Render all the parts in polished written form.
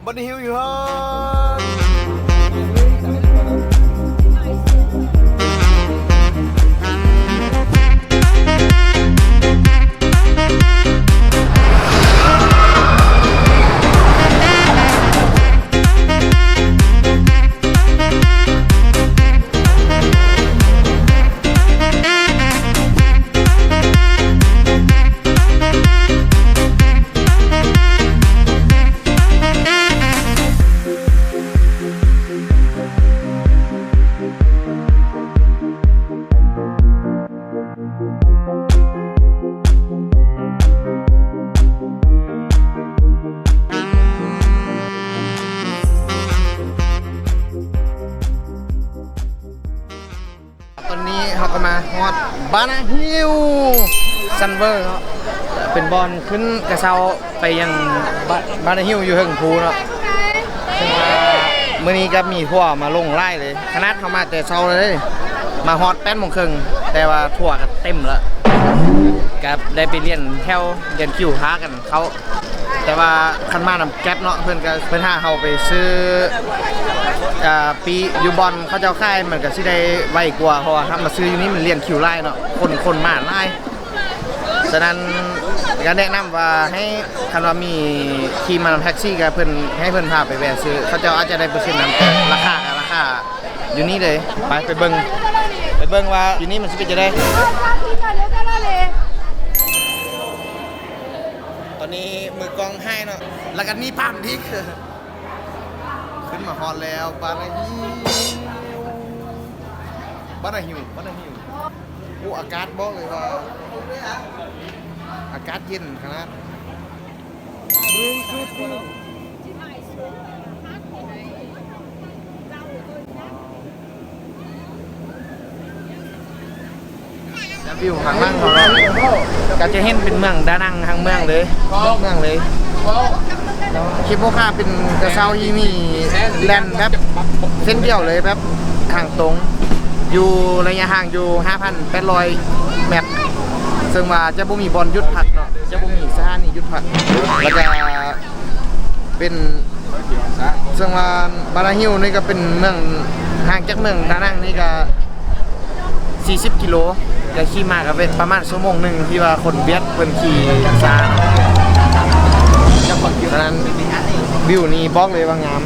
บันฮิวอยู่ฮะตอนนี้เขาก็มาฮอดบานาฮิลซันเวอร์เนาะเป็นบอลขึ้นกระเช้าไปยังบานาฮิลอยู่เฮิงพูเนาะซึ่งว่าเมื่อนี้ก็มีทั่วมาลงไล่เลยขนาดเขามาแต่เช้าเลยมาฮอด8:30แต่ว่าทั่วก็เต็มแล้วกับได้ไปเรียนแถวเรียนคิวท้ากันเขาแต่ว่าคันมานำแก๊ปเนาะเพื่อนก็เพื่อนหาเขาไปซื้อปียูบอลเขาจะค่ายมันก็สิได้ไวกว่าเพราะว่าถ้ามาซื้ออยู่นี่มันเรียนคิวไล่เนาะคนมาไล่ฉะนั้นก็แนะนำว่าให้คันว่ามีขี่มานำแท็กซี่กับเพื่อนให้เพื่อนพาไปแวะซื้อเขาจะอาจจะได้เปอร์เซ็นต์นั้นแต่ราคาอยู่นี่เลยไปเบิ้งว่าอยู่นี่มันสิเป็นจะได้ตอนนี้มือกองให้เนาะแล้วกันนี่ปั๊มทิกขึ้นมาฮอนแล้วบานาฮิวผู้อากาศบอกเลยว่าอากาศเย็นขนาดวิวข้างล่างของเราก็จะเห็นเป็นเมืองดานังทางเมืองเลยคิดว่าค่าเป็นกระเช้าที่มีแลนแบบเส้นเดียวเลยแบบทางตรงอยู่ระยะห่างอยู่ 5,800 เมตรซึ่งว่าจะบ่มีบอลยุดพักเนาะจะบ่มีสถานียุดพักแล้วก็เป็นซึ่งว่าบาราฮิลนี่ก็เป็นเมืองห่างจากเมืองดานังนี่ก็40 กิโลก็ขี่มาก็เป็นประมาณชั่วโมงหนึ่งที่ว่าคนเวียดเพิ่นขี่ซาฉะนั้นวิวนี้บอกเลยว่างาม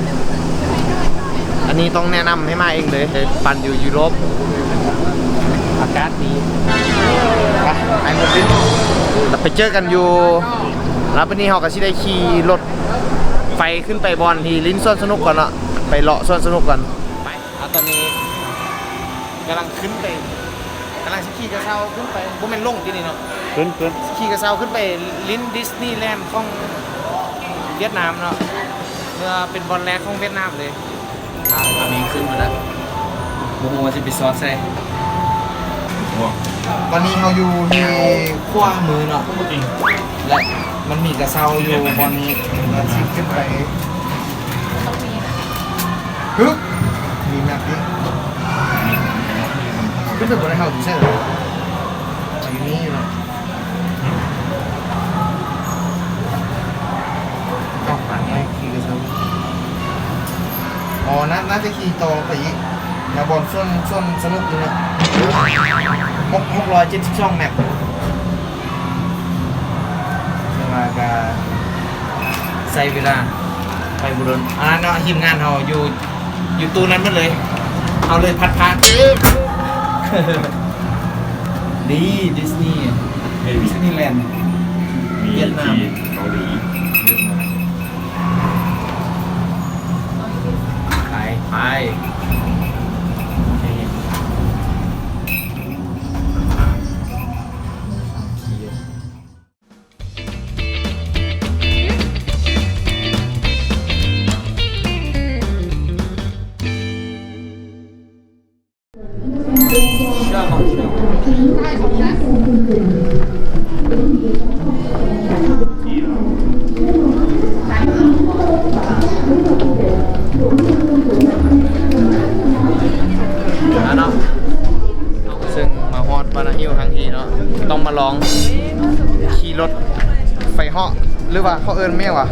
อันนี้ต้องแนะนำให้มาเองเลยปั่นอยู่ยุโรปอากาศดีไปหมดดิไปเจอกันอยู่แล้ววันนี้เราก็สิได้ขี่รถไฟขึ้นไปบอลที่ลิ้นสวนสนุกก่อนเนาะไปเลาะสวนสนุกก่อนไปตอนนี้กำลังขึ้นไปกำลังขี่กระเช้าขึ้นไปบ่แม่นลงที่นี่เนาะขึ้นขี่กระเช้าขึ้นไปลิ้นดิสนีย์แลนด์ของเวียดนามเนาะเมื่อเป็นบอลแรกของเวียดนามเลยตอนนี้ขึ้นมาแล้วโมโหจะไปซอสใส่ตอนนี้เราอยู่ที่ขวามือเนาะและมันมีกระเช้าอยู่บนนี้เราชิดขึ้นไปฮึบมีแมปดิขึ้นไปบนไหนเขาใช่ไหมอยู่นี่เนาะต้องผ่านไงขี่กระเช้าอ๋อน่าจะขี่ต่อไปอีกมาบอลส่วนสนุกเลยนะ672 แมปซึ่งว่าก็ใช้เวลาไปบุรีเนาะทีมงานเราอยู่ตู้นั้นมันเลยเอาเลยพัดดีดิสนีย์แลนด์เวียดนามเกาหลีไปเนาะซึ่งมาฮอดบานาฮิลทั้งทีเนาะต้องมาลองขี่รถไฟเหาะหรือว่าเขาเอิ้นแม่วะ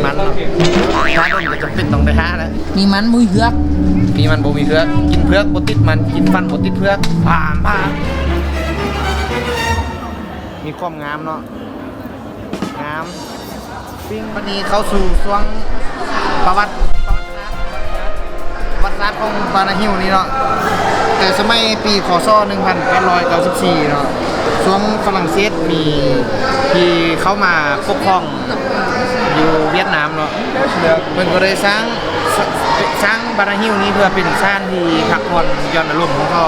มันเนาะถ้าโดนก็จะเป็นต้องได้ห้าแล้ว มีมันมุ้ยเหือก มีมันบ่มีเพือกกินเพือกบ่ติดมันกินฟันบ่ติดเพือกผ่านมีความงามเนาะงามปิ้งวันนี้เข้าสู่ช่วงประวัติศาสตร์ของบานาฮิลนี่เนาะแต่สมัยปีคศ1894เนาะช่วงฝรั่งเศสมีที่เข้ามาปกครองอยู่เวียดนามเนาะเพิ่นก็เลยสร้างบานาฮิลนี้เพื่อเป็นสถานที่พักผ่อนหย่อนอารมณ์ของเขา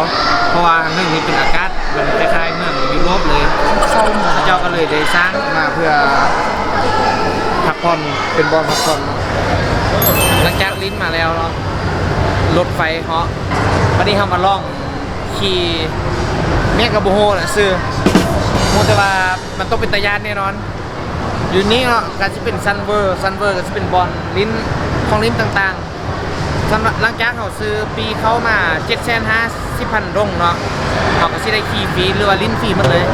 เพราะว่าเรื่องนี้เป็นอากาศเป็นคล้ายๆเมืองยุโรปเลยเจ้าก็เลยได้สร้างมาเพื่อพักผ่อนเป็นบ่อนพักผ่อนหลังจากลิ้นมาแล้วเนาะรถไฟเหาะวันนี้เขามาล่องขี่เมียกับโบโฮนะซื้อโมแต่ว่ามันต้องเป็นตะยานแน่นอนอยู่นี้เนาะก็จะเป็นซันเวอร์ก็จะเป็นบอลลิ้นของลิ้นต่างๆสำหรับหลังจากเขาซื้อปีเข้ามา750,000 ดงเนาะเขาก็จะได้ขี่ฟรีหรือว่าลิ้นฟรีหมดเลย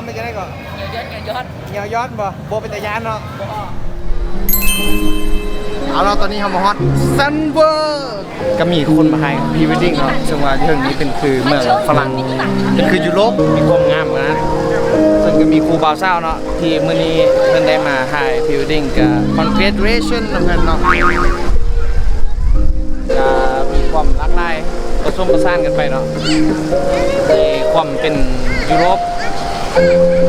ไม่จะได้ก่อนเหี่ยวยอดบ่โบเป็นตะยานเนาะเอาเราตอนนี้ทำมาฮอตซันเวอร์ก็มีคนมาให้พรีเวดดิ้งเนาะซึ่งว่าเรื่องนี้เป็นคือเมืองฝรั่งเป็นคือยุโรปมีความงามนะซึ่งก็มีครูบ่าวสาวเนาะที่มื้อนี้เพิ่นได้มาให้พรีเวดดิ้งกับคอนเกรเรชั่นนำเพิ่นเนาะก็มีความหลากหลายผสมผสานกันไปเนาะในความเป็นยุโรป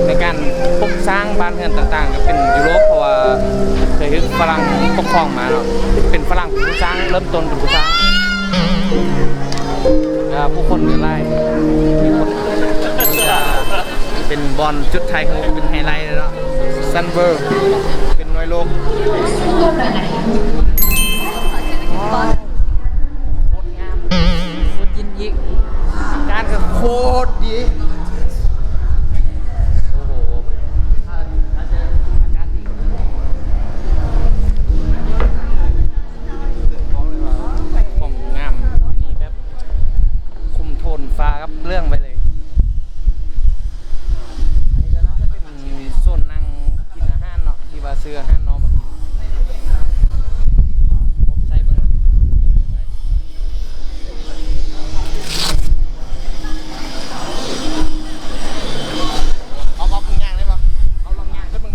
ในการปกสร้างบ้านเรือนต่างๆก็เป็นยุโรปเพราะว่าเคยฝรั่งปกครองมาเนาะเป็นฝรั่งผู้สร้างเริ่มต้นเป็นผู้สร้างผู้คนเหนือไล่เป็นบอลจุดไทยของเป็นไฮไลท์เลยเนาะซันเบอร์เป็นหน่วยโลกโคตรงามโคตรยินยิกการก็โคตรดีฟ้าครับเรื่องไปเลยอันนี้ก็น่าจะเป็นโซนนั่งกินอาหารเนาะที่ว่าซื้ออาหารน้องมากินผมใส่เบิ่งเอาปรุงย่างได้ปะเอาลองย่างขึ้นมึง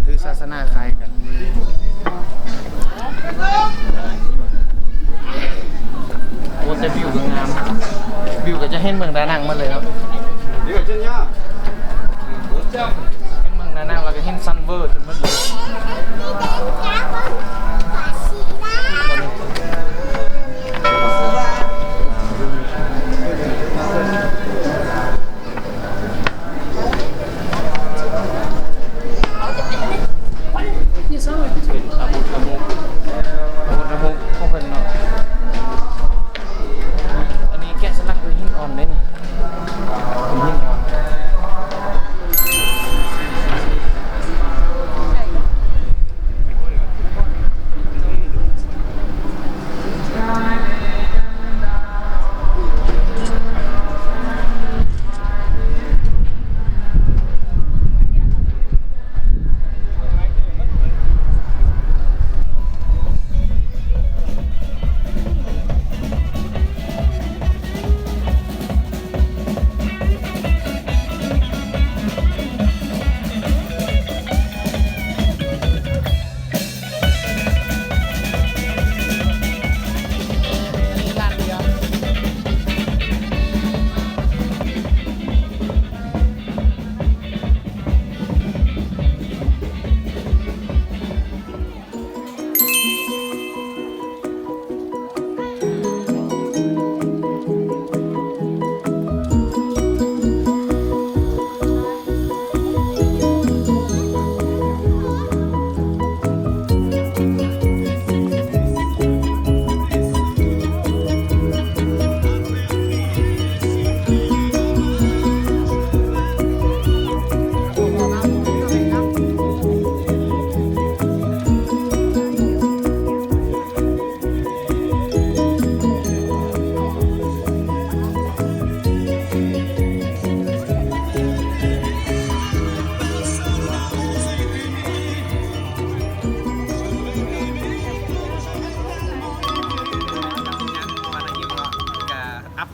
ดูศาสนาคล้ายกันโอ้แต่วิวก็งามวิวก็จะเห็นเมืองดานังมาเลยครับเห็นเมืองดานังแล้วก็เห็นซันเวอร์จนมันเลย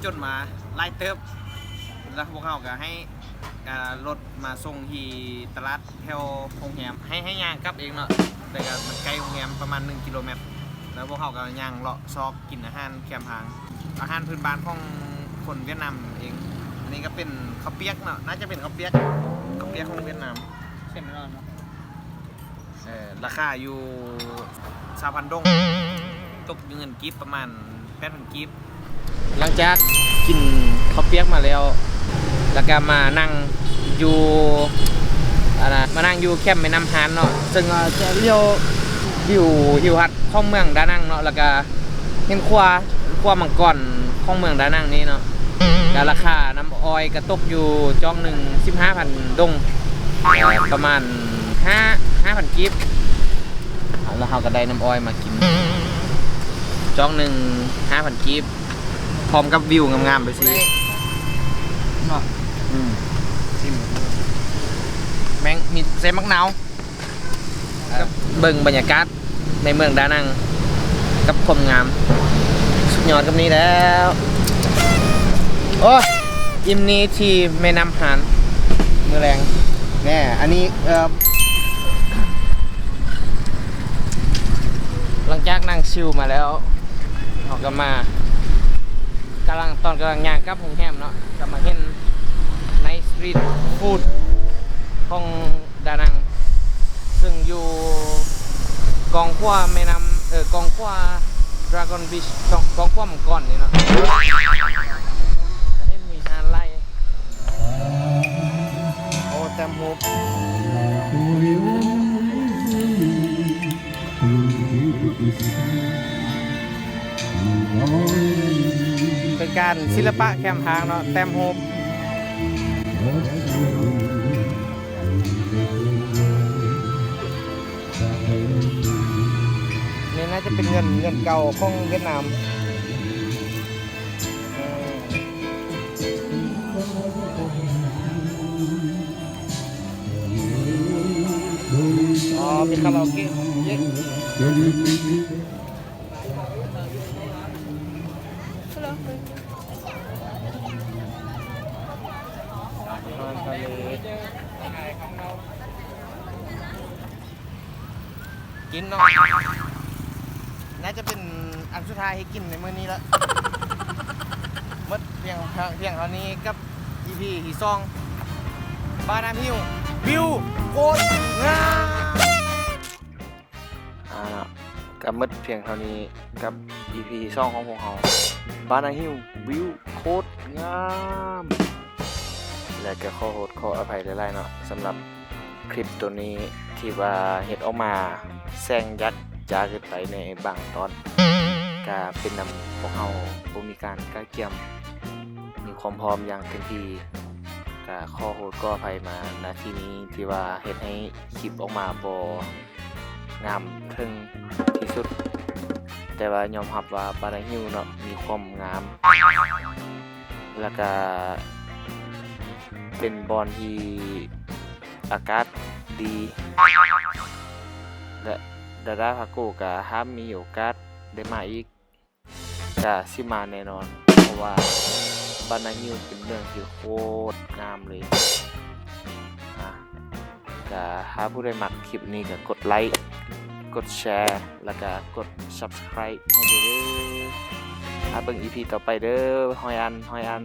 จนมาไล่เติบแล้วพวกเขาก็ให้รถมาส่งที่ตลาดแถวโรงแรมให้ย่างกลับเองเนาะแต่ก็มันไกลโรงแรมประมาณ1 กิโลเมตรแล้วพวกเขาก็ย่างเลาะซอกกินอาหารแคมป์ทางอาหารพื้นบ้านของคนเวียดนามเองอันนี้ก็เป็นข้าวเปียกเนาะน่าจะเป็นข้าวเปียกของเวียดนามเส้นร้อนเนาะราคาอยู่3,000 ดงตกเงินกิฟประมาณ8,000 กิฟหลังจากกินข้าวเปียกมาแล้วก็มานั่งอยู่มานั่งอยู่แคมป์แม่น้ำฮานเนาะซึ่งจะเลี้ยวหิวฮัดข้องเมืองดานังเนาะแล้วก็เห็นครัวมังกรข้องเมืองดานังนี้เนาะแล้วราคาน้ำอ้อยก็ตกอยู่จองหนึ่ง15,000 ดงประมาณ5,000 กิฟแล้วเราก็ได้น้ำอ้อยมากินจองหนึ่ง5,000 กิฟพร้อมกับวิวงามๆไปสิเนาะชิมแมงมีเซมักนาวกับเบิ่งบรรยากาศในเมืองดานังกับความงามสุดยอดกับนี้แล้วโอ้ยิมนี้ที่แม่น้ำฮานมือแรงแน่อันนี้หลังจากนั่งชิลมาแล้วออกกันมากำลังย่างกับโรงแรมเนาะก็มาเห็นในสตรีทฟู้ดของดานังซึ่งอยู่กองขั้วแม่น้ำกองขั้วดราก้อนบีชกองขั้วมังกรนี่เนาะจะให้มีฮานไล่โอ้แตมโฮปเป็นการศิลปะแคมทางเนาะแตมโฮปนี่น่าจะเป็นเงินเก่าของเวียดนามอ๋อมีคาราโอเกะเยอะกินเนาะน่าจะเป็นอันสุดท้ายให้กินในมื้อนี้แล้วหมดเพียงเท่านี้กับ EP ที่2บ้านน้ำหิววิวโคตรงามกับหมดเพียงเท่านี้กับ EP 2ของพวกเราบ้านน้ำหิววิวโคตรงามและก็ขออภัยหลายๆเนาะสำหรับคลิปตัวนี้ที่ว่าเฮ็ดออกมาแซงยัดจ้าเกินไปในบางตอนก็เป็นนำพวกเราบ่มีการใกล้เกี่ยมมีความพร้อมอย่างเต็มที่ก็ขออภัยมาณที่นี้ที่ว่าเฮ็ดให้คลิปออกมาบ่งามถึงที่สุดแต่ว่ายอมรับว่าบาดาฮิวเนาะมีความงามแล้วก็เป็นบอนที่อากาศดีและดาราพาโกก็ห้ามมีโอกาสได้มาอีกก็สิมาแน่นอนเพราะว่าบานาฮิวเป็นเรื่องที่โคตรงามเลยก็ถ้าผู้ใดมักคลิปนี้ก็กดไลค์กดแชร์แล้วก็กด Subscribe ให้เด้อถ้าเบิ่ง EP ต่อไปเด้อหอยอัน